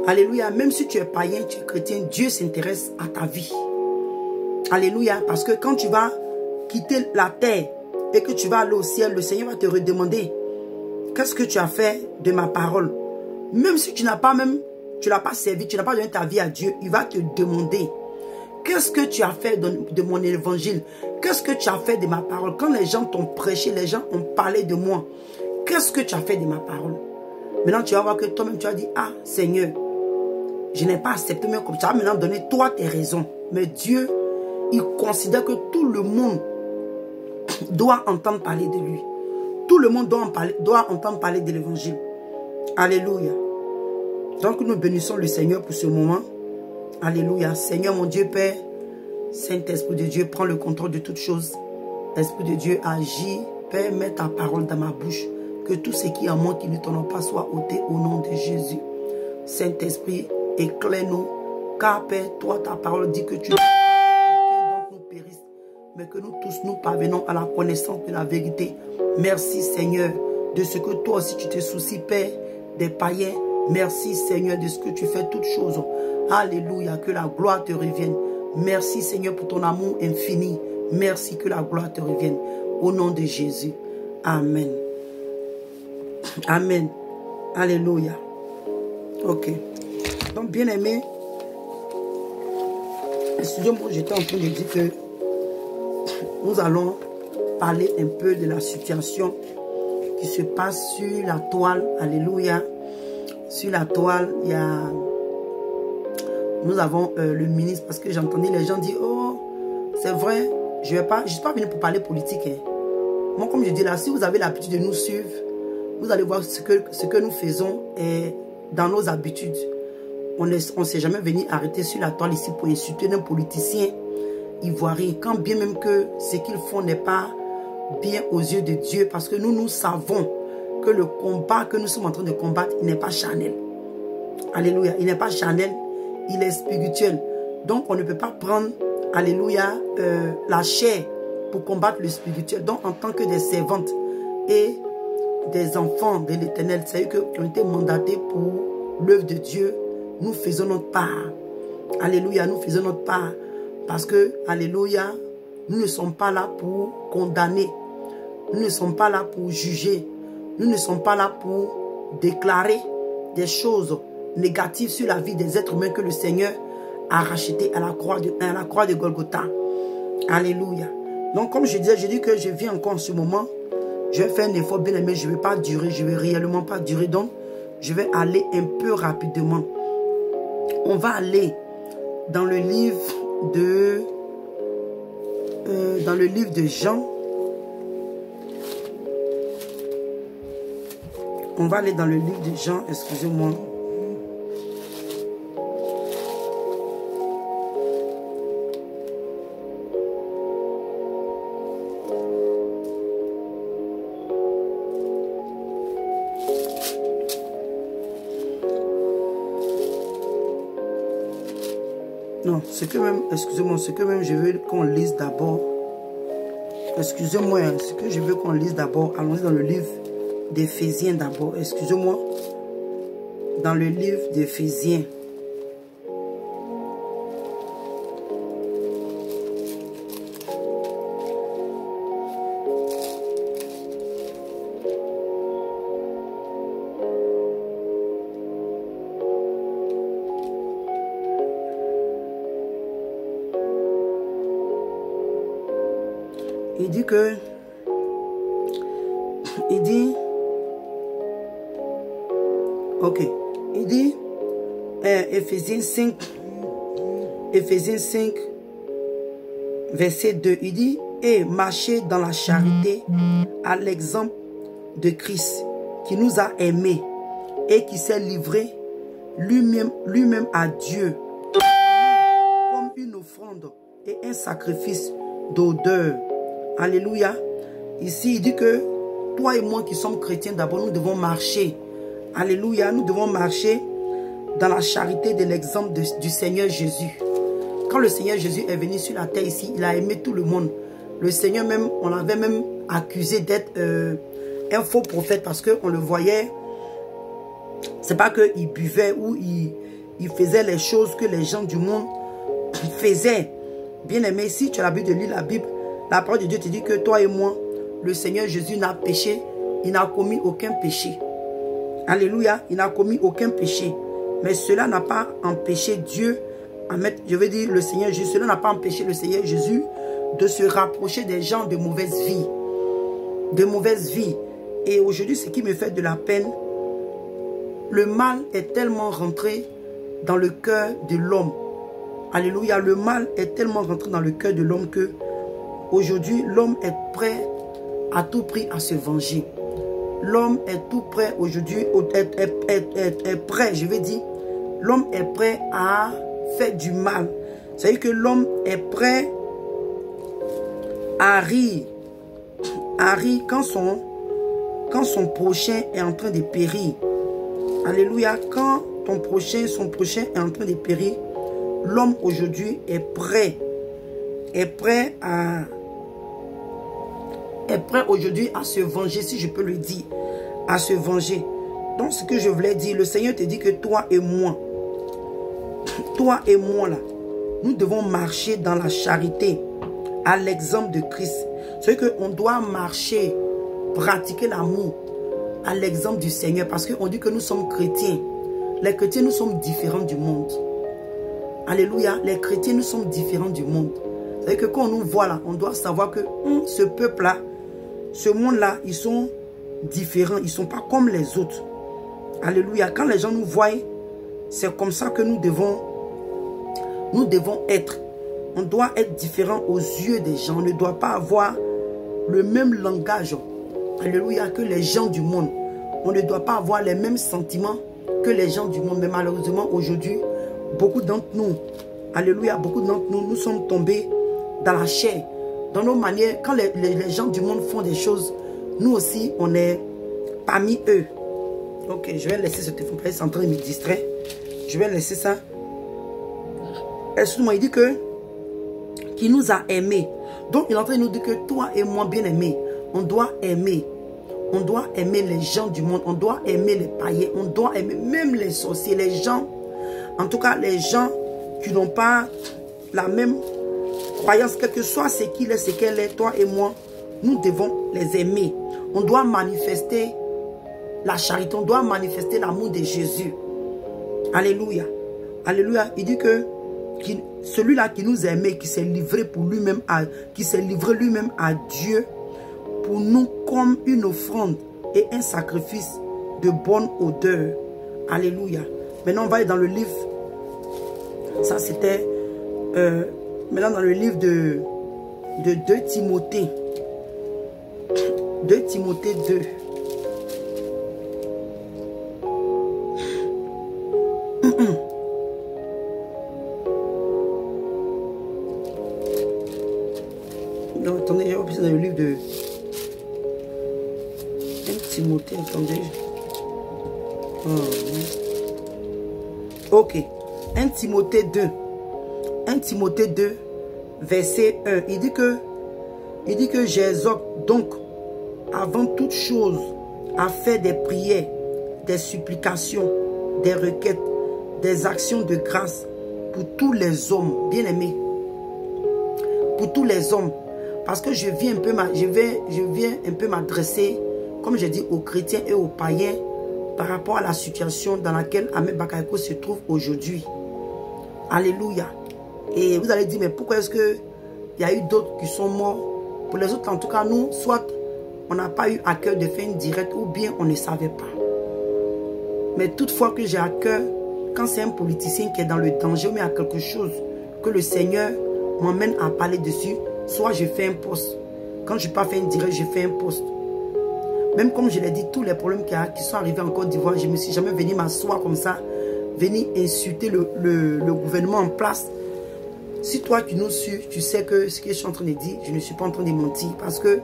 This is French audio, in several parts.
Alléluia. Même si tu es païen, tu es chrétien, Dieu s'intéresse à ta vie. Alléluia. Parce que quand tu vas quitter la terre et que tu vas aller au ciel, le Seigneur va te redemander qu'est-ce que tu as fait de ma parole. Même si tu n'as pas tu l'as pas servi, tu n'as pas donné ta vie à Dieu, il va te demander qu'est-ce que tu as fait de mon évangile. Qu'est-ce que tu as fait de ma parole. Quand les gens t'ont prêché, les gens ont parlé de moi. Qu'est-ce que tu as fait de ma parole. Maintenant tu vas voir que toi-même tu as dit, ah Seigneur, je n'ai pas accepté même comme ça. Maintenant donner toi tes raisons. Mais Dieu, il considère que tout le monde doit entendre parler de lui. Tout le monde doit entendre parler de l'évangile. Alléluia. Donc nous bénissons le Seigneur pour ce moment. Alléluia. Seigneur mon Dieu Père, Saint-Esprit de Dieu, prends le contrôle de toutes choses. Esprit de Dieu, agis. Père, mets ta parole dans ma bouche. Que tout ce qui est en moi qui ne t'honore pas soit ôté au nom de Jésus. Saint-Esprit, éclaire-nous. Car Père, toi ta parole dit que tu ne veux qu'aucun d'entre nous périsse, mais que nous tous nous parvenons à la connaissance de la vérité. Merci Seigneur de ce que toi aussi tu te soucies Père des païens. Merci Seigneur de ce que tu fais toutes choses. Alléluia, que la gloire te revienne. Merci Seigneur pour ton amour infini. Merci, que la gloire te revienne. Au nom de Jésus. Amen. Amen. Alléluia. Ok. Donc bien aimé, excusez-moi, j'étais en train de dire que nous allons parler un peu de la situation qui se passe sur la toile. Alléluia. Sur la toile, il y a... Nous avons le ministre, parce que j'entendais les gens dire, oh, c'est vrai, je ne suis pas venu pour parler politique. Hein. Moi, comme je dis là, si vous avez l'habitude de nous suivre, vous allez voir ce que nous faisons dans nos habitudes. On ne s'est jamais venu arrêter sur la toile ici pour insulter un politicien ivoirien, quand bien même que ce qu'ils font n'est pas bien aux yeux de Dieu, parce que nous savons que le combat que nous sommes en train de combattre, il n'est pas charnel. Alléluia, il n'est pas charnel, il est spirituel. Donc on ne peut pas prendre, alléluia, la chair pour combattre le spirituel. Donc en tant que des servantes et des enfants de l'Éternel, c'est eux qui ont été mandatés pour l'œuvre de Dieu, nous faisons notre part. Alléluia, nous faisons notre part. Parce que, alléluia, nous ne sommes pas là pour condamner. Nous ne sommes pas là pour juger. Nous ne sommes pas là pour déclarer des choses négatives sur la vie des êtres humains que le Seigneur a rachetés à la croix de Golgotha. Alléluia. Donc, comme je disais, je dis que je vis encore en ce moment. Je vais faire un effort bien aimé. Je ne vais pas durer. Je ne vais réellement pas durer. Donc, je vais aller un peu rapidement. On va aller dans le livre de Jean. On va aller dans le livre de Jean, excusez-moi. Non, ce que même, excusez-moi, ce que même je veux qu'on lise d'abord. Excusez-moi, ce que je veux qu'on lise d'abord. Allons-y dans le livre d'Éphésiens d'abord. Excusez-moi. Dans le livre d'Éphésiens. Il dit que, ok, il dit, Éphésiens 5, verset 2, il dit, et marchez dans la charité à l'exemple de Christ, qui nous a aimés et qui s'est livré lui-même à Dieu, comme une offrande et un sacrifice d'odeur. Alléluia. Ici, il dit que toi et moi qui sommes chrétiens, d'abord, nous devons marcher. Alléluia. Nous devons marcher dans la charité de l'exemple du Seigneur Jésus. Quand le Seigneur Jésus est venu sur la terre ici, il a aimé tout le monde. Le Seigneur même, on l'avait même accusé d'être un faux prophète parce qu'on le voyait. C'est pas qu'il buvait ou il faisait les choses que les gens du monde faisaient. Bien-aimé, si tu as l'habitude de lire la Bible, la parole de Dieu te dit que toi et moi, le Seigneur Jésus n'a péché, il n'a commis aucun péché. Alléluia, il n'a commis aucun péché. Mais cela n'a pas empêché Dieu, je veux dire le Seigneur Jésus, cela n'a pas empêché le Seigneur Jésus de se rapprocher des gens de mauvaise vie. De mauvaise vie. Et aujourd'hui, ce qui me fait de la peine, le mal est tellement rentré dans le cœur de l'homme. Alléluia, le mal est tellement rentré dans le cœur de l'homme que aujourd'hui, l'homme est prêt à tout prix à se venger. L'homme est tout prêt aujourd'hui, est prêt, je vais dire, l'homme est prêt à faire du mal. C'est-à-dire que l'homme est prêt à rire quand son prochain est en train de périr. Alléluia, quand son prochain est en train de périr, l'homme aujourd'hui est prêt aujourd'hui à se venger, si je peux le dire, à se venger. Donc ce que je voulais dire, le Seigneur te dit que toi et moi là, nous devons marcher dans la charité, à l'exemple de Christ. C'est qu'on doit marcher, pratiquer l'amour, à l'exemple du Seigneur, parce qu'on dit que nous sommes chrétiens. Les chrétiens, nous sommes différents du monde. Alléluia, les chrétiens, nous sommes différents du monde. C'est-à-dire que quand on nous voit là, on doit savoir que ce peuple-là, ce monde-là, ils sont différents. Ils ne sont pas comme les autres. Alléluia. Quand les gens nous voient, c'est comme ça que nous devons être. On doit être différent aux yeux des gens. On ne doit pas avoir le même langage. Alléluia, que les gens du monde. On ne doit pas avoir les mêmes sentiments que les gens du monde. Mais malheureusement, aujourd'hui, beaucoup d'entre nous, alléluia, beaucoup d'entre nous, nous sommes tombés dans la chair, dans nos manières. Quand les gens du monde font des choses, nous aussi, on est parmi eux. Ok, je vais laisser ce téléphone, c'est en train de me distraire. Je vais laisser ça. Excuse-moi, il dit que qu'il nous a aimés. Donc, il est en train de nous dire que toi et moi, bien-aimés, on doit aimer. On doit aimer les gens du monde. On doit aimer les païens. On doit aimer même les sorciers, les gens. En tout cas, les gens qui n'ont pas la même croyance, quel que soit ce qu'il est, ce qu'elle est, toi et moi, nous devons les aimer. On doit manifester la charité, on doit manifester l'amour de Jésus. Alléluia. Alléluia. Il dit que celui-là qui nous aimait, qui s'est livré pour lui-même, qui s'est livré lui-même à Dieu, pour nous comme une offrande et un sacrifice de bonne odeur. Alléluia. Maintenant, on va aller dans le livre. Ça, c'était maintenant dans le livre de 2 Timothée. 2 Timothée 2. Non, attendez, j'ai oublié dans le livre de 1 Timothée, attendez. Ok. 1 Timothée 2. 1 Timothée 2, verset 1. Il dit que j'exhorte donc avant toute chose à faire des prières, des supplications, des requêtes, des actions de grâce pour tous les hommes, bien-aimés. Pour tous les hommes. Parce que je viens un peu m'adresser, comme j'ai dit, aux chrétiens et aux païens par rapport à la situation dans laquelle Ahmed Bakayoko se trouve aujourd'hui. Alléluia. Et vous allez dire, mais pourquoi est-ce qu'il y a eu d'autres qui sont morts? Pour les autres, en tout cas, nous, soit on n'a pas eu à cœur de faire une directe ou bien on ne savait pas. Mais toutefois que j'ai à cœur, quand c'est un politicien qui est dans le danger ou bien à quelque chose que le Seigneur m'emmène à parler dessus, soit je fais un post. Quand je n'ai pas fait une directe, je fais un post. Même comme je l'ai dit, tous les problèmes qui sont arrivés en Côte d'Ivoire, je ne me suis jamais venu m'asseoir comme ça, venir insulter le gouvernement en place. Si toi tu nous suis, tu sais que ce que je suis en train de dire, je ne suis pas en train de mentir. Parce que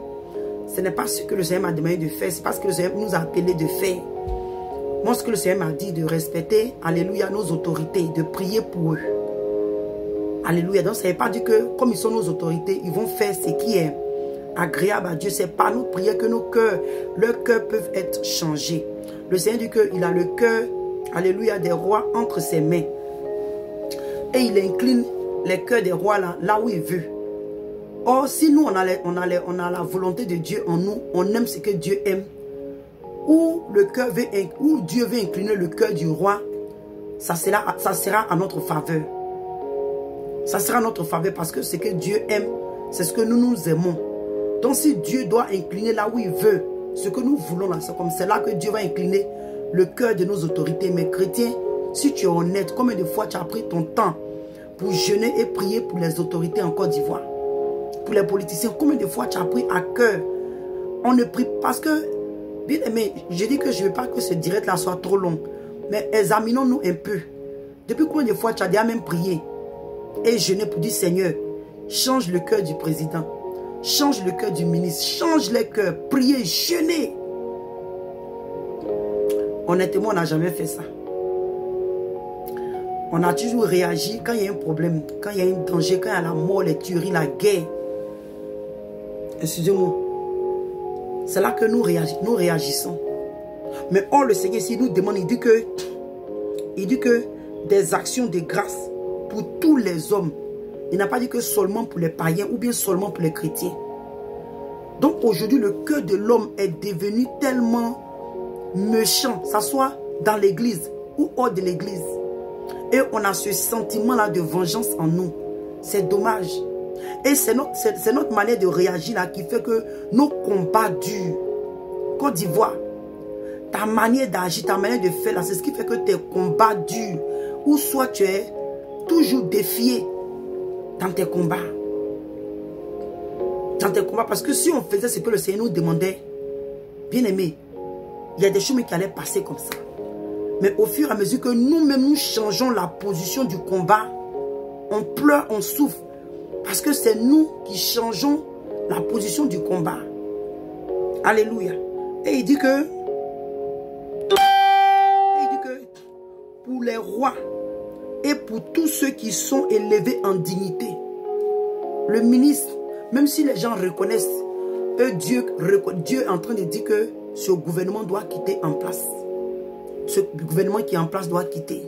ce n'est pas ce que le Seigneur m'a demandé de faire, c'est pas ce que le Seigneur nous a appelé de faire. Moi, ce que le Seigneur m'a dit, de respecter, alléluia, nos autorités, de prier pour eux. Alléluia. Donc, ça ne veut pas dire que, comme ils sont nos autorités, ils vont faire ce qui est agréable à Dieu. C'est par nos prières que nos cœurs, leurs cœurs peuvent être changés. Le Seigneur dit qu'il a le cœur, alléluia, des rois entre ses mains. et il incline les cœurs des rois là où il veut. Or, si nous, on a la volonté de Dieu en nous, on aime ce que Dieu aime, où Dieu veut incliner le cœur du roi, ça sera à notre faveur. Ça sera à notre faveur parce que ce que Dieu aime, c'est ce que nous aimons. Donc si Dieu doit incliner là où il veut, ce que nous voulons là, c'est comme c'est là que Dieu va incliner le cœur de nos autorités. Mais chrétiens, si tu es honnête, combien de fois tu as pris ton temps pour jeûner et prier pour les autorités en Côte d'Ivoire? Pour les politiciens, combien de fois tu as pris à cœur? On ne prie parce que, bien aimé, je dis que je ne veux pas que ce direct là soit trop long. Mais examinons-nous un peu. Depuis combien de fois tu as déjà même prié et jeûné pour dire Seigneur, change le cœur du président, change le cœur du ministre, change les cœurs, priez, jeûnez. Honnêtement, on n'a jamais fait ça. On a toujours réagi quand il y a un problème, quand il y a un danger, quand il y a la mort, les tueries, la guerre. Excusez-moi. C'est là que nous réagissons. Mais or, le Seigneur, s'il nous demande, il dit que des actions de grâce pour tous les hommes. Il n'a pas dit que seulement pour les païens ou bien seulement pour les chrétiens. Donc aujourd'hui, le cœur de l'homme est devenu tellement méchant, ça soit dans l'église ou hors de l'église. Et on a ce sentiment-là de vengeance en nous. C'est dommage. Et c'est notre manière de réagir là qui fait que nos combats durent. Côte d'Ivoire, ta manière d'agir, ta manière de faire là, c'est ce qui fait que tes combats durent. Ou soit tu es toujours défié dans tes combats. Dans tes combats. Parce que si on faisait ce que le Seigneur nous demandait, bien aimé, il y a des choses qui allaient passer comme ça. Mais au fur et à mesure que nous-mêmes nous changeons la position du combat, on pleure, on souffre. Parce que c'est nous qui changeons la position du combat. Alléluia. Et il dit que pour les rois et pour tous ceux qui sont élevés en dignité, le ministre, même si les gens reconnaissent que Dieu est en train de dire que ce gouvernement doit quitter en place. Ce gouvernement qui est en place doit quitter.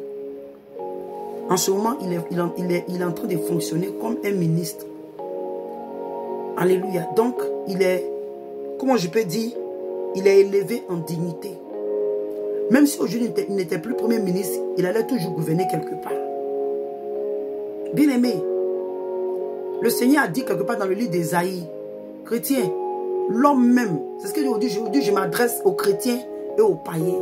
En ce moment, il est en train de fonctionner comme un ministre. Alléluia. Donc, il est, comment je peux dire, il est élevé en dignité. Même si aujourd'hui il n'était plus premier ministre, il allait toujours gouverner quelque part. Bien aimé, le Seigneur a dit quelque part dans le livre d'Ésaïe, chrétien, l'homme même, c'est ce que je m'adresse aux chrétiens et aux païens.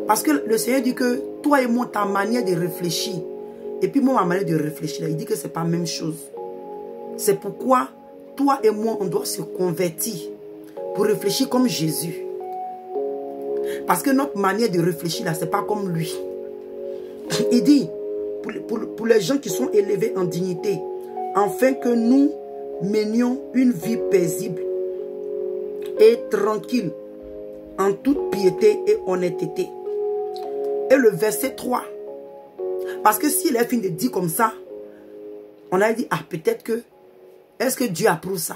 Parce que le Seigneur dit que toi et moi, ta manière de réfléchir, et puis moi, ma manière de réfléchir, il dit que ce n'est pas la même chose. C'est pourquoi toi et moi, on doit se convertir pour réfléchir comme Jésus. Parce que notre manière de réfléchir là, ce n'est pas comme lui. Il dit, pour les gens qui sont élevés en dignité, afin que nous menions une vie paisible et tranquille, en toute piété et honnêteté. Et le verset 3. Parce que s'il est fini de dire comme ça, on a dit, ah peut-être que, est-ce que Dieu approuve ça?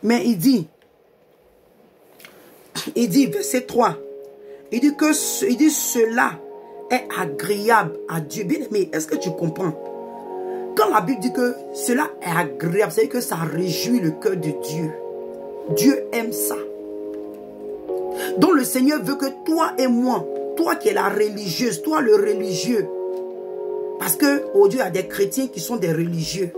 Mais il dit, verset 3, il dit cela est agréable à Dieu. Bien aimé, est-ce que tu comprends? Quand la Bible dit que cela est agréable, c'est que ça réjouit le cœur de Dieu. Dieu aime ça. Donc le Seigneur veut que toi et moi, toi qui es la religieuse, toi le religieux, parce que oh Dieu, il y a des chrétiens qui sont des religieux.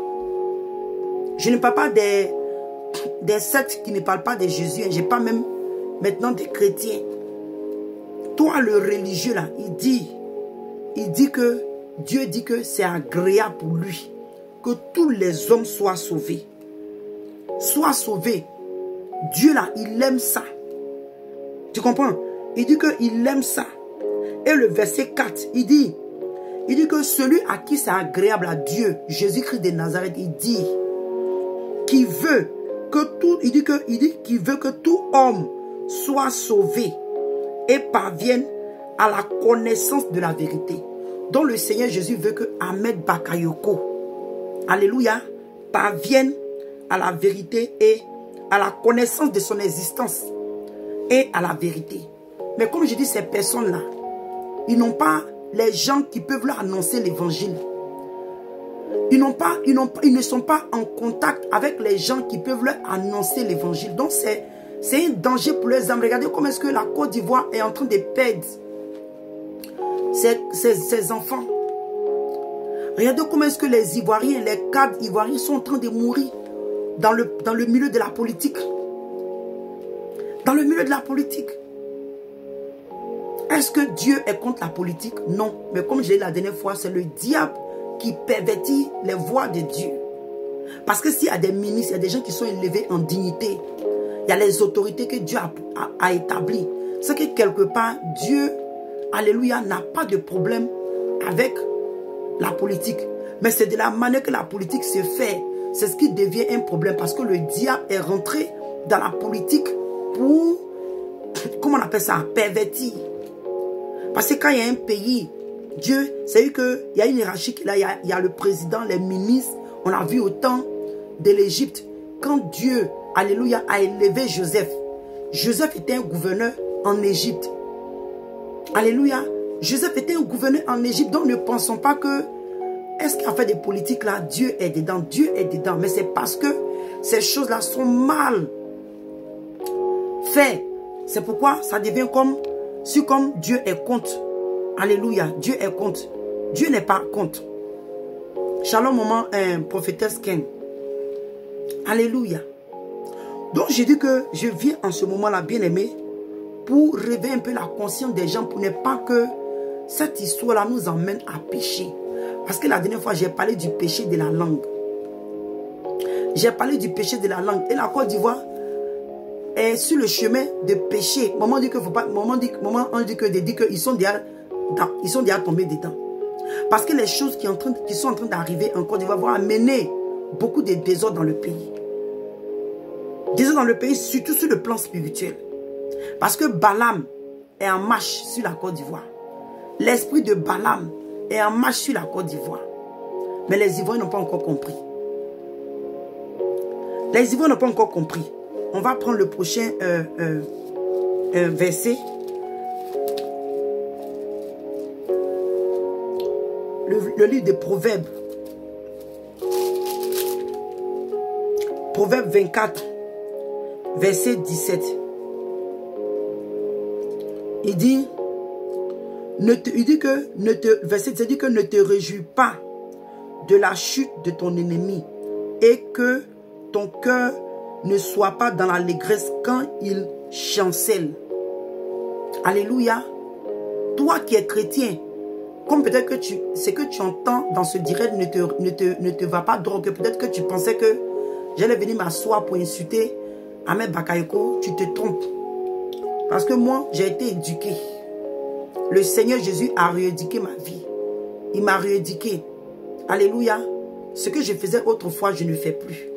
Je ne parle pas des sectes qui ne parlent pas de Jésus. Je parle même maintenant des chrétiens. Toi le religieux là, il dit que Dieu dit que c'est agréable pour lui que tous les hommes soient sauvés. Soient sauvés. Dieu là, il aime ça. Tu comprends? Il dit qu'il aime ça. Et le verset 4, il dit que celui à qui c'est agréable à Dieu, Jésus-Christ de Nazareth, il dit qu'il veut que tout homme soit sauvé et parvienne à la connaissance de la vérité. Donc le Seigneur Jésus veut que Ahmed Bakayoko, alléluia, parvienne à la vérité et à la connaissance de son existence et à la vérité. Mais comme je dis, ces personnes-là, ils n'ont pas les gens qui peuvent leur annoncer l'évangile. Ils ne sont pas en contact avec les gens qui peuvent leur annoncer l'évangile. Donc c'est un danger pour les âmes. Regardez comment est-ce que la Côte d'Ivoire est en train de perdre ses enfants. Regardez comment est-ce que les Ivoiriens, les cadres ivoiriens sont en train de mourir dans le milieu de la politique. Dans le milieu de la politique. Est-ce que Dieu est contre la politique? Non. Mais comme je l'ai dit la dernière fois, c'est le diable qui pervertit les voies de Dieu. Parce que s'il y a des ministres, il y a des gens qui sont élevés en dignité. Il y a les autorités que Dieu a établies. C'est que quelque part, Dieu, alléluia, n'a pas de problème avec la politique. Mais c'est de la manière que la politique se fait. C'est ce qui devient un problème. Parce que le diable est rentré dans la politique pour, comment on appelle ça, pervertir. Parce que quand il y a un pays, Dieu, c'est vu qu'il y a une hiérarchie, là, il y a le président, les ministres. On a vu au temps de l'Égypte, quand Dieu, alléluia, a élevé Joseph. Joseph était un gouverneur en Égypte. Alléluia. Joseph était un gouverneur en Égypte. Donc ne pensons pas que, est-ce qu'il a fait des politiques là, Dieu est dedans. Dieu est dedans. Mais c'est parce que ces choses-là sont mal faites. C'est pourquoi ça devient comme Dieu est contre. Alléluia. Dieu est contre. Dieu n'est pas contre. Shalom, maman, prophétesse Ken. Alléluia. Donc, j'ai dit que je viens en ce moment-là, bien-aimé, pour réveiller un peu la conscience des gens, pour ne pas que cette histoire-là nous emmène à pécher. Parce que la dernière fois, j'ai parlé du péché de la langue. J'ai parlé du péché de la langue. Et la Côte d'Ivoire est sur le chemin de péché. Maman dit que faut pas. Maman dit qu'ils sont déjà tombés dedans. Parce que les choses qui sont en train d'arriver en Côte d'Ivoire vont amener beaucoup de désordre dans le pays. Désordre dans le pays, surtout sur le plan spirituel. Parce que Balaam est en marche sur la Côte d'Ivoire. L'esprit de Balaam est en marche sur la Côte d'Ivoire. Mais les Ivoiriens n'ont pas encore compris. Les Ivoiriens n'ont pas encore compris. On va prendre le prochain verset. Le livre des Proverbes. Proverbe 24, verset 17. Il dit verset 17 dit que ne te réjouis pas de la chute de ton ennemi et que ton cœur ne soit pas dans l'allégresse quand il chancelle. Alléluia. Toi qui es chrétien, comme peut-être que ce que tu entends dans ce direct ne te va pas droit, que peut-être que tu pensais que j'allais venir m'asseoir pour insulter Ahmed Bakayoko, tu te trompes. Parce que moi, j'ai été éduqué. Le Seigneur Jésus a rééduqué ma vie. Il m'a rééduqué. Alléluia. Ce que je faisais autrefois, je ne fais plus.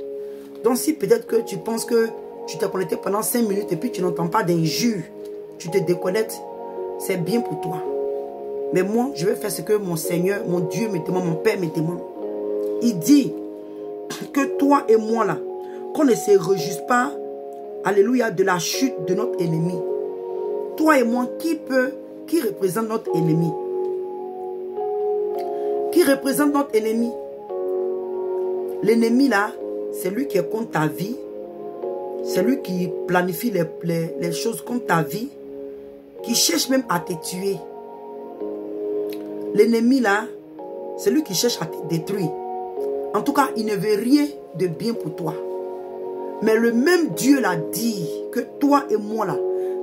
Donc si peut-être que tu penses que tu t'es connecté pendant 5 minutes et puis tu n'entends pas d'injures, tu te déconnectes, c'est bien pour toi. Mais moi, je vais faire ce que mon Seigneur, mon Dieu me demande, mon Père me demande. Il dit que toi et moi là, qu'on ne se réjouisse pas, alléluia, de la chute de notre ennemi. Toi et moi, qui représente notre ennemi? Qui représente notre ennemi? L'ennemi là, c'est lui qui est contre ta vie. C'est lui qui planifie les choses contre ta vie. Qui cherche même à te tuer. L'ennemi là, c'est lui qui cherche à te détruire. En tout cas, il ne veut rien de bien pour toi. Mais le même Dieu l'a dit que toi et moi là,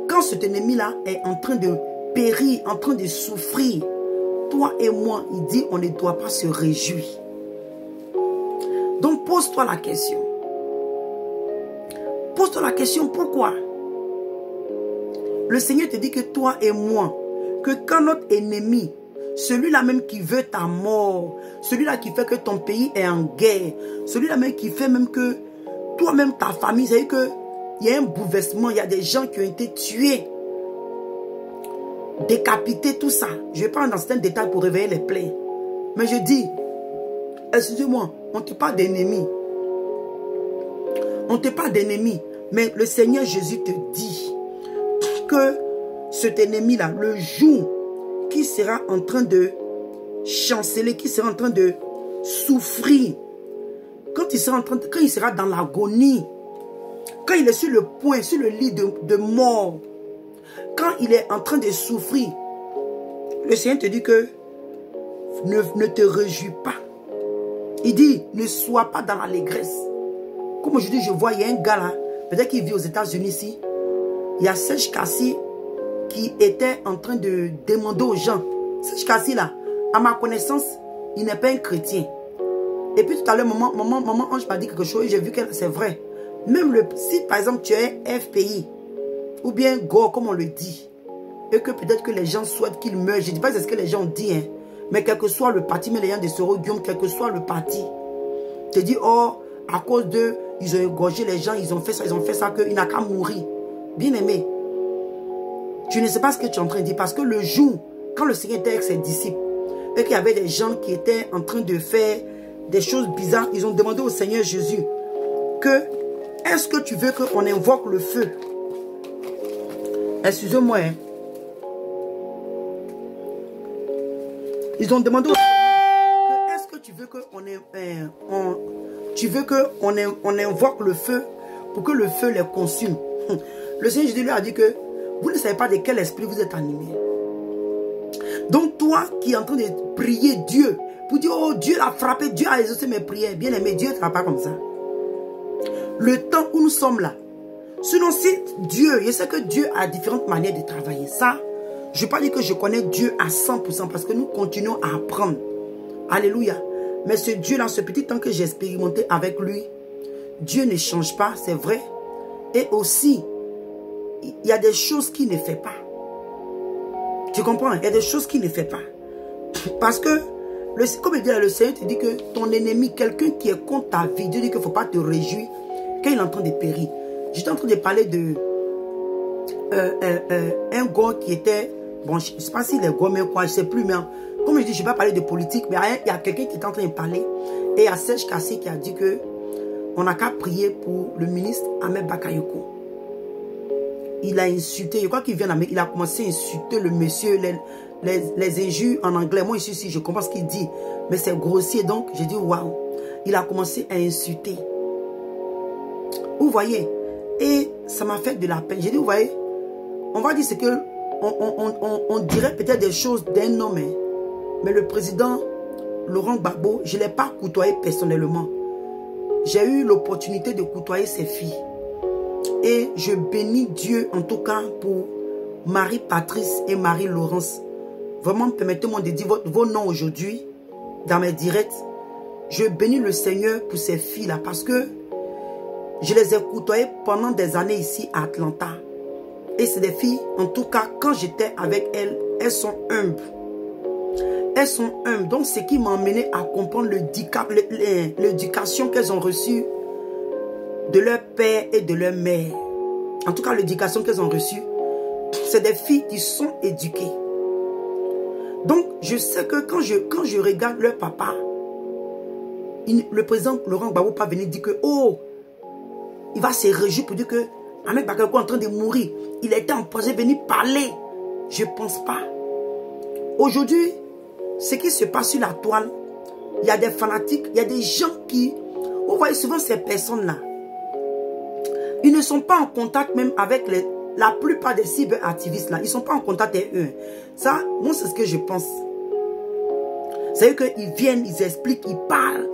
quand cet ennemi là est en train de périr, en train de souffrir, toi et moi, il dit on ne doit pas se réjouir. Donc pose-toi la question. Pose-toi la question, pourquoi? Le Seigneur te dit que toi et moi, que quand notre ennemi, celui-là même qui veut ta mort, celui-là qui fait que ton pays est en guerre, celui-là même qui fait même que toi-même, ta famille, c'est-à-dire qu'il y a un bouleversement, il y a des gens qui ont été tués, décapités, tout ça. Je ne vais pas rentrer dans certains détails pour réveiller les plaies. Mais je dis, excusez-moi, on ne te parle d'ennemis. On ne te parle d'ennemis. Mais le Seigneur Jésus te dit que cet ennemi-là, le jour qui sera en train de chanceler, qui sera en train de souffrir, quand il sera dans l'agonie, quand il est sur le point, sur le lit de mort, quand il est en train de souffrir, le Seigneur te dit que ne te réjouis pas. Il dit, ne sois pas dans l'allégresse. Comme aujourd'hui, je vois, il y a un gars là, peut-être qu'il vit aux États-Unis ici. Il y a Serge Kassi qui était en train de demander aux gens. Serge Kassi là, à ma connaissance, il n'est pas un chrétien. Et puis tout à l'heure, maman Ange m'a dit quelque chose et j'ai vu que c'est vrai. Même si par exemple tu es FPI ou bien Go comme on le dit, et que peut-être que les gens souhaitent qu'il meure, je ne dis pas ce que les gens ont dit, hein, mais quel que soit le parti, mais les gens de Soro Guillaume, quel que soit le parti, te dit, oh, à cause d'eux, ils ont égorgé les gens, ils ont fait ça, qu'il n'a qu'à mourir. Bien aimé, tu ne sais pas ce que tu es en train de dire, parce que le jour, quand le Seigneur était avec ses disciples, et qu'il y avait des gens qui étaient en train de faire des choses bizarres, ils ont demandé au Seigneur Jésus que, est-ce que tu veux qu'on invoque le feu? Excusez-moi, hein. Ils ont demandé au Seigneur, est-ce que tu veux qu'on invoque le feu pour que le feu les consume? Le Seigneur Jésus lui a dit que vous ne savez pas de quel esprit vous êtes animé. Donc toi qui es en train de prier Dieu, pour dire, oh Dieu l'a frappé, Dieu a exaucé mes prières. Bien aimé, Dieu ne fera pas comme ça. Le temps où nous sommes là, sinon si Dieu, je sais que Dieu a différentes manières de travailler. Ça, je ne vais pas dire que je connais Dieu à 100% parce que nous continuons à apprendre. Alléluia. Mais ce Dieu-là, ce petit temps que j'ai expérimenté avec lui, Dieu ne change pas, c'est vrai. Et aussi, il y a des choses qu'il ne fait pas. Tu comprends? Il y a des choses qu'il ne fait pas. Parce que, comme il dit là, le Seigneur te dit que ton ennemi, quelqu'un qui est contre ta vie, Dieu dit qu'il ne faut pas te réjouir quand il est en train de périr. J'étais en train de parler de un gars qui était, bon, je ne sais pas s'il est gars, mais quoi, je ne sais plus, mais comme je dis, je ne vais pas parler de politique, mais il y a quelqu'un qui est en train de parler, et il y a Serge Kassi qui a dit que on n'a qu'à prier pour le ministre Ahmed Bakayoko. Il a insulté, je crois qu'il vient d'Amérique, il a commencé à insulter le monsieur, les injures en anglais. Moi ici, je comprends ce qu'il dit, mais c'est grossier, donc j'ai dit waouh. Il a commencé à insulter. Vous voyez, et ça m'a fait de la peine. J'ai dit, vous voyez, on va dire ce que, on dirait peut-être des choses d'un homme, hein, mais le président Laurent Gbagbo, je ne l'ai pas côtoyé personnellement. J'ai eu l'opportunité de côtoyer ses filles. Et je bénis Dieu en tout cas pour Marie-Patrice et Marie-Laurence. Vraiment, permettez-moi de dire vos noms aujourd'hui dans mes directs. Je bénis le Seigneur pour ces filles-là parce que je les ai côtoyées pendant des années ici à Atlanta. Et c'est des filles, en tout cas, quand j'étais avec elles, elles sont humbles. Elles sont humbles. Donc, ce qui m'a amené à comprendre l'éducation qu'elles ont reçue de leur père et de leur mère. En tout cas, l'éducation qu'elles ont reçue, c'est des filles qui sont éduquées. Donc, je sais que quand je regarde leur papa, le président Laurent Gbagbo pas venir dire que, oh, il va se réjouir pour dire que Ahmed Bakayoko est en train de mourir. Il a été empoisonné, venir parler. Je ne pense pas. Aujourd'hui, ce qui se passe sur la toile, il y a des fanatiques, il y a des gens qui, vous voyez souvent ces personnes-là, ils ne sont pas en contact même avec la plupart des cyberactivistes là. Ils ne sont pas en contact avec eux. Ça, moi, c'est ce que je pense. C'est-à-dire qu'ils viennent, ils expliquent, ils parlent.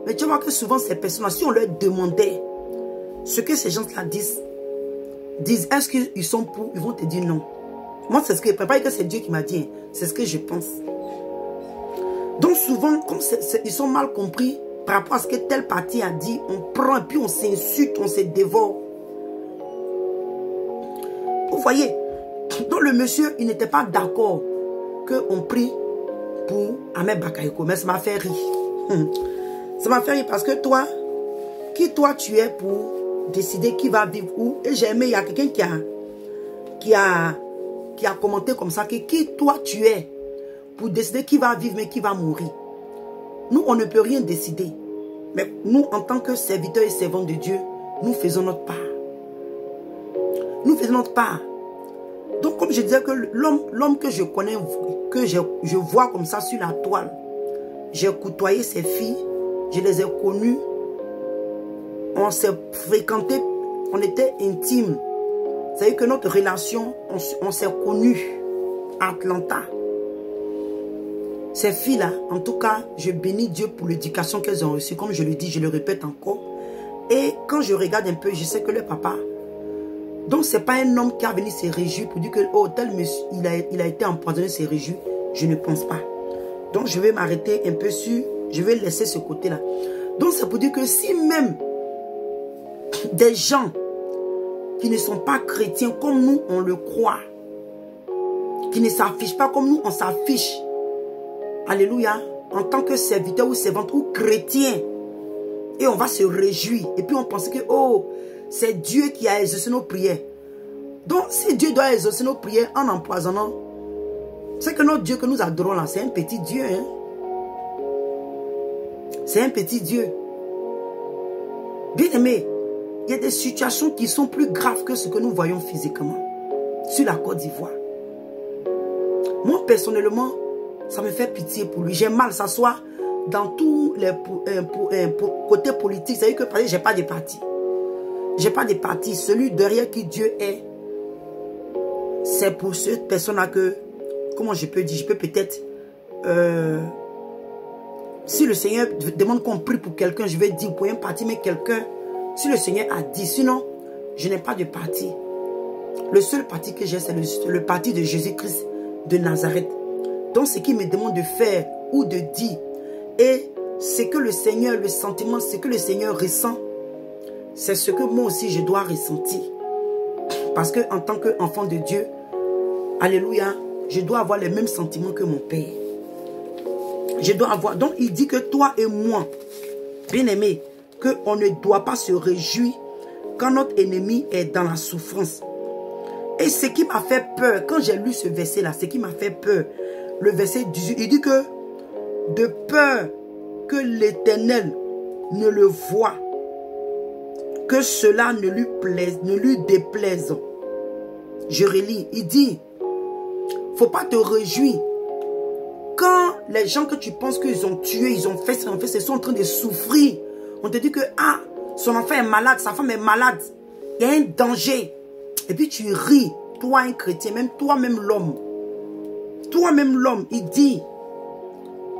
Mais tu vois que souvent ces personnes-là, si on leur demandait ce que ces gens-là disent, est-ce qu'ils sont pour, ils vont te dire non. Moi, c'est ce que, pas que c'est Dieu qui m'a dit, c'est ce que je pense. Donc souvent, comme ils sont mal compris, par rapport à ce que tel parti a dit, on prend et puis on s'insulte, on se dévore. Vous voyez, donc le monsieur, il n'était pas d'accord qu'on prie pour Ahmed Bakayoko, mais ça m'a fait rire. Ça m'a fait rire parce que toi, qui toi tu es pour décider qui va vivre où? Et j'ai aimé, il y a quelqu'un qui a commenté comme ça, que qui toi tu es pour décider qui va vivre mais qui va mourir. Nous, on ne peut rien décider. Mais nous, en tant que serviteurs et servants de Dieu, nous faisons notre part. Nous faisons notre part. Donc, comme je disais que l'homme que je connais, que je vois comme ça sur la toile, j'ai côtoyé ses filles, je les ai connues, on s'est fréquenté, on était intimes. C'est-à-dire que notre relation, on s'est connus à Atlanta. Ces filles-là, en tout cas, je bénis Dieu pour l'éducation qu'elles ont reçue. Comme je le dis, je le répète encore. Et quand je regarde un peu, je sais que le papa... Donc, ce n'est pas un homme qui a venu se réjouir pour dire que, oh, tel monsieur, il a été empoisonné, se réjouir. Je ne pense pas. Donc, je vais m'arrêter un peu sur... Je vais laisser ce côté-là. Donc, c'est pour dire que si même des gens qui ne sont pas chrétiens comme nous, on le croit, qui ne s'affichent pas comme nous, on s'affiche, alléluia, en tant que serviteur ou servante ou chrétien, et on va se réjouir, et puis on pense que, oh, c'est Dieu qui a exaucé nos prières. Donc, si Dieu doit exaucer nos prières en empoisonnant, c'est que notre Dieu que nous adorons là, c'est un petit Dieu. Hein? C'est un petit Dieu. Bien aimé, il y a des situations qui sont plus graves que ce que nous voyons physiquement sur la Côte d'Ivoire. Moi, personnellement, ça me fait pitié pour lui. J'ai mal, ça soit dans tous les côtés politiques. C'est-à-dire que, par exemple, je n'ai pas de parti. Je n'ai pas de parti. Celui derrière qui Dieu est, c'est pour cette personne-là que, comment je peux dire, je peux peut-être, si le Seigneur demande qu'on prie pour quelqu'un, je vais dire pour un parti, mais quelqu'un, si le Seigneur a dit, sinon, je n'ai pas de parti. Le seul parti que j'ai, c'est le parti de Jésus-Christ de Nazareth. Donc, ce qu'il me demande de faire ou de dire, et ce que le Seigneur, le sentiment, ce que le Seigneur ressent, c'est ce que moi aussi je dois ressentir. Parce que en tant qu'enfant de Dieu, alléluia, je dois avoir les mêmes sentiments que mon Père. Je dois avoir. Donc il dit que toi et moi, bien aimé, qu'on ne doit pas se réjouir quand notre ennemi est dans la souffrance. Et ce qui m'a fait peur, quand j'ai lu ce verset-là, ce qui m'a fait peur, le verset 18, il dit que de peur que l'Éternel ne le voie, que cela ne lui plaise, ne lui déplaise. Je relis, il dit, faut pas te réjouir. Quand les gens que tu penses qu'ils ont tué, ils ont fait, ils sont en train de souffrir. On te dit que, ah, son enfant est malade, sa femme est malade. Il y a un danger. Et puis tu ris, toi un chrétien, même toi-même l'homme. Toi-même l'homme, il dit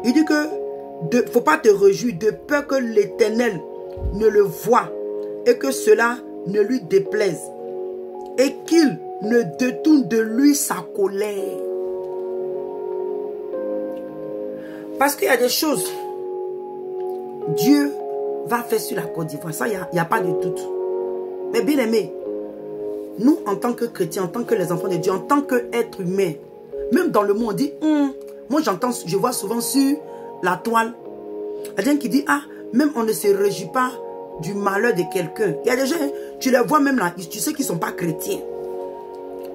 que, faut pas te réjouir de peur que l'Éternel ne le voie et que cela ne lui déplaise. Et qu'il ne détourne de lui sa colère. Parce qu'il y a des choses, Dieu va faire sur la Côte d'Ivoire. Ça, il n'y a pas de doute. Mais bien aimé, nous, en tant que chrétiens, en tant que les enfants de Dieu, en tant qu'êtres humains, même dans le monde, on dit, moi j'entends, je vois souvent sur la toile, quelqu'un qui dit, ah, même on ne se réjouit pas du malheur de quelqu'un. Il y a des gens, tu les vois même là, tu sais qu'ils ne sont pas chrétiens.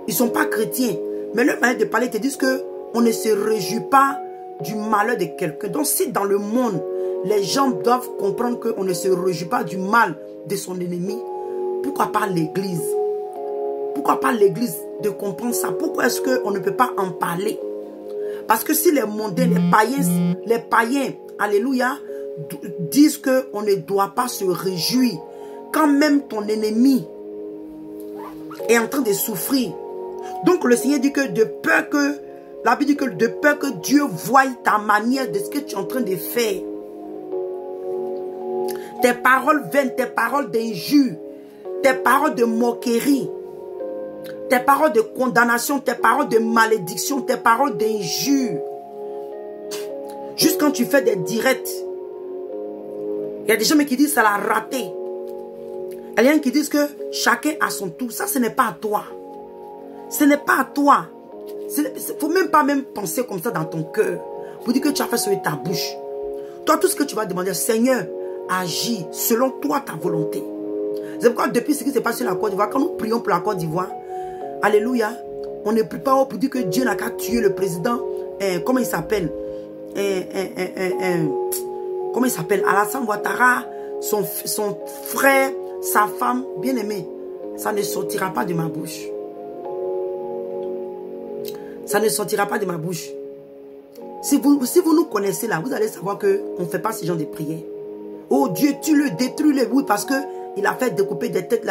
Ils ne sont pas chrétiens. Mais leur manière de parler te disent qu'on ne se réjouit pas du malheur de quelqu'un. Donc si dans le monde, les gens doivent comprendre qu'on ne se réjouit pas du mal de son ennemi, pourquoi pas l'Église? Pourquoi pas l'Église de comprendre ça? Pourquoi est-ce qu'on ne peut pas en parler? Parce que si les mondains, les païens, alléluia, disent qu'on ne doit pas se réjouir quand même ton ennemi est en train de souffrir. Donc le Seigneur dit que de peur que, la Bible dit que de peur que Dieu voie ta manière de ce que tu es en train de faire. Tes paroles vaines, tes paroles d'injure, tes paroles de moquerie, tes paroles de condamnation, tes paroles de malédiction, tes paroles d'injure. Juste quand tu fais des directs, il y a des gens qui disent ça l'a raté. Il y a des gens qui disent que chacun a son tour. Ça, ce n'est pas à toi. Ce n'est pas à toi. Il ne faut même pas penser comme ça dans ton cœur. Pour dire que tu as fait sur ta bouche. Toi, tout ce que tu vas demander, Seigneur, agis selon toi ta volonté. C'est pourquoi depuis ce qui s'est passé sur la Côte d'Ivoire, quand nous prions pour la Côte d'Ivoire, alléluia, on ne prie pas pour dire que Dieu n'a qu'à tuer le président, comment il s'appelle, comment il s'appelle, Alassane Ouattara, son frère, sa femme, bien aimé. Ça ne sortira pas de ma bouche. Ça ne sortira pas de ma bouche. Si vous nous connaissez là, vous allez savoir qu'on ne fait pas ce genre de prières. Oh Dieu, tue-le, détruis-le. Oui, parce qu'il a fait découper des têtes.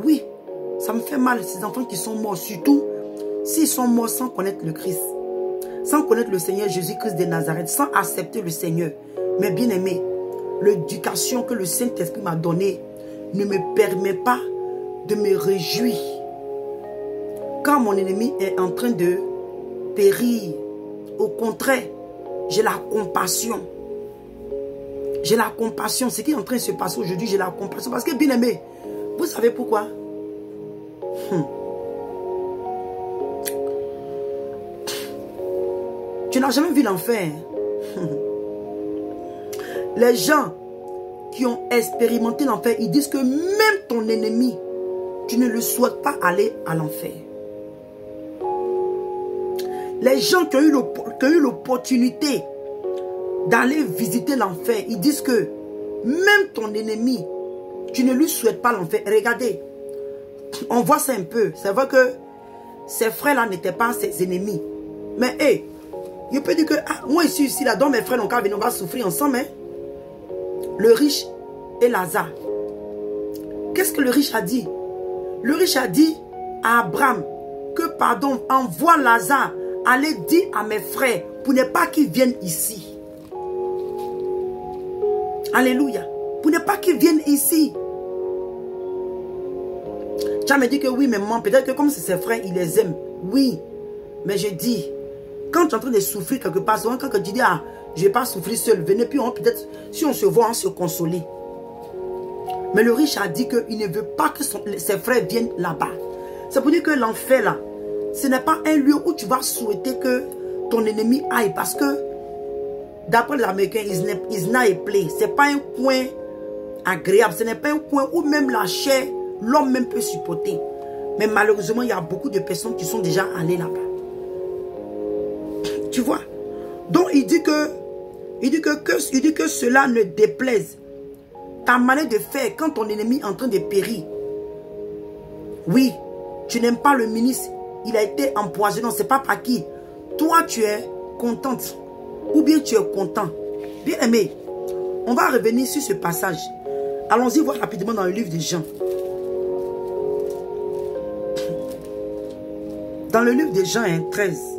Oui, ça me fait mal, ces enfants qui sont morts. Surtout, s'ils sont morts sans connaître le Christ. Sans connaître le Seigneur Jésus-Christ de Nazareth. Sans accepter le Seigneur. Mais bien aimé, l'éducation que le Saint-Esprit m'a donnée ne me permet pas de me réjouir. Quand mon ennemi est en train de périr, au contraire, j'ai la compassion. J'ai la compassion. Ce qui est en train de se passer aujourd'hui, j'ai la compassion. Parce que bien aimé, vous savez pourquoi? Tu n'as jamais vu l'enfer. Les gens qui ont expérimenté l'enfer, ils disent que même ton ennemi, tu ne le souhaites pas aller à l'enfer. Les gens qui ont eu l'opportunité d'aller visiter l'enfer, ils disent que même ton ennemi, tu ne lui souhaites pas l'enfer. Regardez, on voit ça un peu. C'est vrai que ces frères-là n'étaient pas ses ennemis. Mais hey, je peux dire que moi ici, là, donc mes frères n'ont qu'à venir, on va souffrir ensemble. Hein? Le riche et Lazare. Qu'est-ce que le riche a dit? Le riche a dit à Abraham que, pardon, envoie Lazare, allez dire à mes frères pour ne pas qu'ils viennent ici. Alléluia. Pour ne pas qu'ils viennent ici. Tu as me dit que oui, mais maman, peut-être que comme c'est ses frères, il les aime. Oui. Mais je dis, quand tu es en train de souffrir quelque part, souvent quand tu dis, ah, je ne vais pas souffrir seul, venez, puis peut-être, si on se voit, on se consoler. Mais le riche a dit qu'il ne veut pas que ses frères viennent là-bas. C'est pour dire que l'enfer, là, ce n'est pas un lieu où tu vas souhaiter que ton ennemi aille. Parce que, d'après les Américains, it's not a place. Ce n'est pas un coin agréable. Ce n'est pas un coin où même la chair, l'homme même peut supporter. Mais malheureusement, il y a beaucoup de personnes qui sont déjà allées là-bas. Tu vois? Donc, il dit que cela ne déplaise. Ta manière de faire quand ton ennemi est en train de périr. Oui, tu n'aimes pas le ministre. Il a été empoisonné. On ne sait pas par qui. Toi, tu es contente. Ou bien tu es content. Bien aimé, on va revenir sur ce passage. Allons-y voir rapidement dans le livre de Jean. Dans le livre de Jean 13.